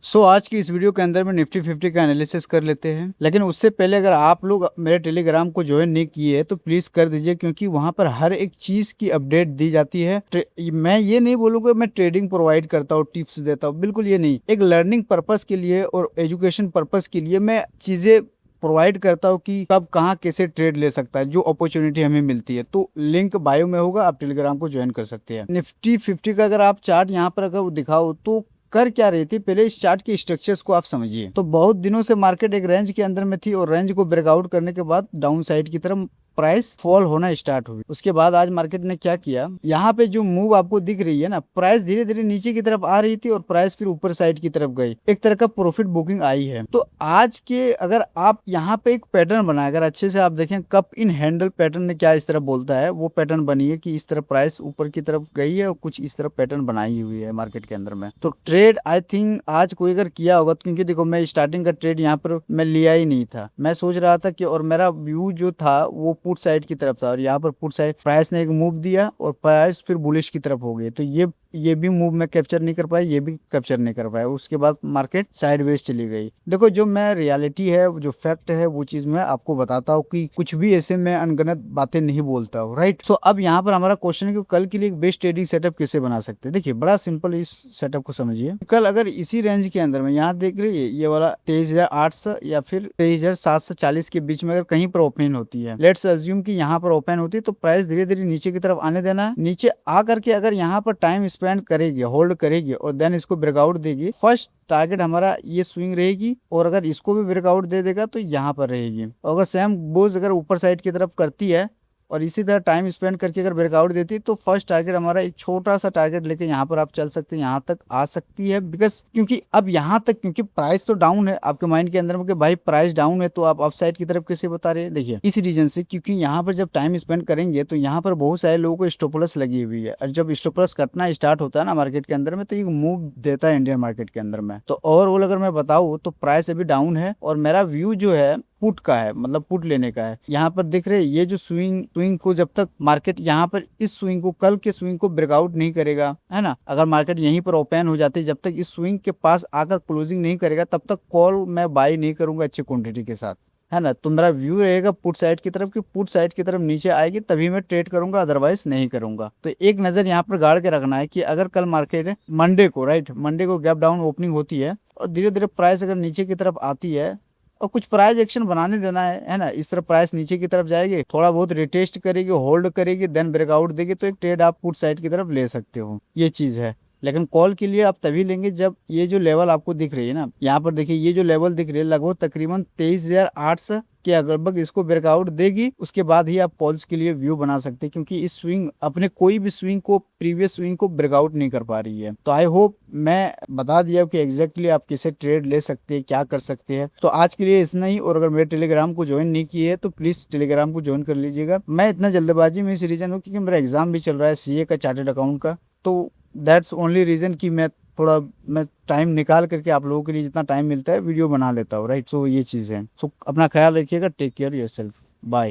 आज की इस वीडियो के अंदर में निफ्टी 50 का एनालिसिस कर लेते हैं। लेकिन उससे पहले अगर आप लोग मेरे टेलीग्राम को ज्वाइन नहीं किए तो प्लीज कर दीजिए, क्योंकि वहां पर हर एक चीज की अपडेट दी जाती है। मैं ये नहीं बोलूंगा मैं ट्रेडिंग प्रोवाइड करता हूँ, टिप्स देता हूँ, बिल्कुल ये नहीं। एक लर्निंग पर्पस के लिए और एजुकेशन पर्पस के लिए मैं चीजें प्रोवाइड करता हूँ कि कब कहाँ कैसे ट्रेड ले सकता है, जो अपॉर्चुनिटी हमें मिलती है। तो लिंक बायो में होगा, आप टेलीग्राम को ज्वाइन कर सकते हैं। निफ्टी 50 का अगर आप चार्ट यहाँ पर अगर दिखाओ तो कर क्या रही थी, पहले इस चार्ट के स्ट्रक्चर्स को आप समझिए। तो बहुत दिनों से मार्केट एक रेंज के अंदर में थी और रेंज को ब्रेकआउट करने के बाद डाउन साइड की तरफ प्राइस फॉल होना स्टार्ट हुई। उसके बाद आज मार्केट ने क्या किया, यहाँ पे जो मूव आपको दिख रही है ना, प्राइस धीरे धीरे नीचे की तरफ आ रही थी और प्राइस फिर ऊपर साइड की तरफ गई, एक तरह का प्रॉफिट बुकिंग आई है। तो आज के अगर आप यहाँ पे एक पैटर्न बनाए, अगर अच्छे से आप देखें कप इन हैंडल पैटर्न ने क्या इस तरह बोलता है, वो पैटर्न बनी है कि इस तरह प्राइस ऊपर की तरफ गई है और कुछ इस तरह पैटर्न बनाई हुई है मार्केट के अंदर में। तो ट्रेड आई थिंक आज कोई अगर किया होगा, क्योंकि देखो मैं स्टार्टिंग का ट्रेड यहाँ पर मैं लिया ही नहीं था। मैं सोच रहा था कि, और मेरा व्यू जो था वो पुट साइड की तरफ था, और यहाँ पर पुट साइड प्राइस ने एक मूव दिया और प्राइस फिर बुलिश की तरफ हो गई। तो ये भी मूव मैं कैप्चर नहीं कर पाया, ये भी कैप्चर नहीं कर पाया। उसके बाद मार्केट साइडवेज चली गई। देखो जो मैं रियलिटी है, जो फैक्ट है, वो चीज मैं आपको बताता हूँ कि कुछ भी ऐसे मैं अनगनत बातें नहीं बोलता हूँ, राइट। अब यहाँ पर हमारा क्वेश्चन है कि कल के लिए एक बेस्ट ट्रेडिंग सेटअप कैसे बना सकते हैं। देखिए बड़ा सिंपल, इस सेटअप को समझिए। कल अगर इसी रेंज के अंदर में यहाँ देख रही है ये वाला 23,800 या फिर 23,740 के बीच में अगर कहीं पर ओपन होती है, लेट्स अज्यूम कि यहाँ पर ओपन होती है, तो प्राइस धीरे धीरे नीचे की तरफ आने देना है। नीचे आकर के अगर यहाँ पर टाइम स्पेंड करेगी, होल्ड करेगी और देन इसको ब्रेकआउट देगी, फर्स्ट टारगेट हमारा ये स्विंग रहेगी। और अगर इसको भी ब्रेकआउट दे देगा तो यहाँ पर रहेगी। और अगर सेम बोझ अगर ऊपर साइड की तरफ करती है और इसी तरह टाइम स्पेंड करके अगर ब्रेकआउट देती है, तो फर्स्ट टारगेट हमारा एक छोटा सा टारगेट लेके यहाँ पर आप चल सकते हैं, यहाँ तक आ सकती है। बिकॉज क्योंकि अब यहाँ तक, क्योंकि प्राइस तो डाउन है आपके माइंड के अंदर में कि भाई प्राइस डाउन है तो आप अप साइड की तरफ कैसे बता रहे हैं। देखिए इस रीजन से, क्योंकि यहाँ पर जब टाइम स्पेंड करेंगे तो यहाँ पर बहुत सारे लोगों को स्टॉप लॉस लगी हुई है, और जब स्टॉप लॉस कटना स्टार्ट होता है ना मार्केट के अंदर में, तो ये मूव देता है इंडियन मार्केट के अंदर में। तो ओवरऑल अगर मैं बताऊँ तो प्राइस अभी डाउन है और मेरा व्यू जो है पुट का है, मतलब पुट लेने का है। यहाँ पर दिख रहे ये जो स्विंग को जब तक मार्केट यहाँ पर इस स्विंग को, कल के स्विंग को ब्रेकआउट नहीं करेगा, है ना, अगर मार्केट यहीं पर ओपन हो जाती है, जब तक इस स्विंग के पास आकर क्लोजिंग नहीं करेगा तब तक कॉल मैं बाई नहीं करूंगा अच्छी क्वांटिटी के साथ, है ना। तो मेरा व्यू रहेगा पुट साइड की तरफ, कि पुट साइड की तरफ नीचे आएगी तभी मैं ट्रेड करूंगा, अदरवाइज नहीं करूंगा। तो एक नजर यहाँ पर गाड़ के रखना है कि अगर कल मार्केट मंडे को, राइट, मंडे को गैप डाउन ओपनिंग होती है और धीरे धीरे प्राइस अगर नीचे की तरफ आती है और कुछ प्राइस एक्शन बनाने देना है ना, इस तरह प्राइस नीचे की तरफ जाएगी, थोड़ा बहुत रिटेस्ट करेगी, होल्ड करेगी, देन ब्रेकआउट देगी, तो एक ट्रेड आप पुट साइड की तरफ ले सकते हो, ये चीज है। लेकिन कॉल के लिए आप तभी लेंगे जब ये जो लेवल आपको दिख रही है ना, यहाँ पर देखिए ये जो लेवल दिख रही है लगभग तकरीबन 23,800 के लगभग, इसको ब्रेकआउट देगी, उसके बाद ही आप कॉल्स के लिए व्यू बना सकते हैं। क्योंकि इस स्विंग अपने कोई भी स्विंग को, प्रीवियस स्विंग को ब्रेकआउट नहीं कर पा रही है। तो आई होप मैं बता दिया कि एग्जैक्टली आप किसे ट्रेड ले सकते हैं, क्या कर सकते हैं। तो आज के लिए इतना ही। और अगर मेरे टेलीग्राम को ज्वाइन नहीं किए तो प्लीज टेलीग्राम को ज्वाइन कर लीजिएगा। मैं इतना जल्दबाजी में इस रीजन हूँ क्योंकि मेरा एग्जाम भी चल रहा है सीए का, चार्टेड अकाउंट का। तो दैट्स ओनली रीजन कि मैं टाइम निकाल करके आप लोगों के लिए जितना टाइम मिलता है वीडियो बना लेता हूँ, राइट। सो ये चीज़ है। सो अपना ख्याल रखिएगा, टेक केयर योरसेल्फ, बाय।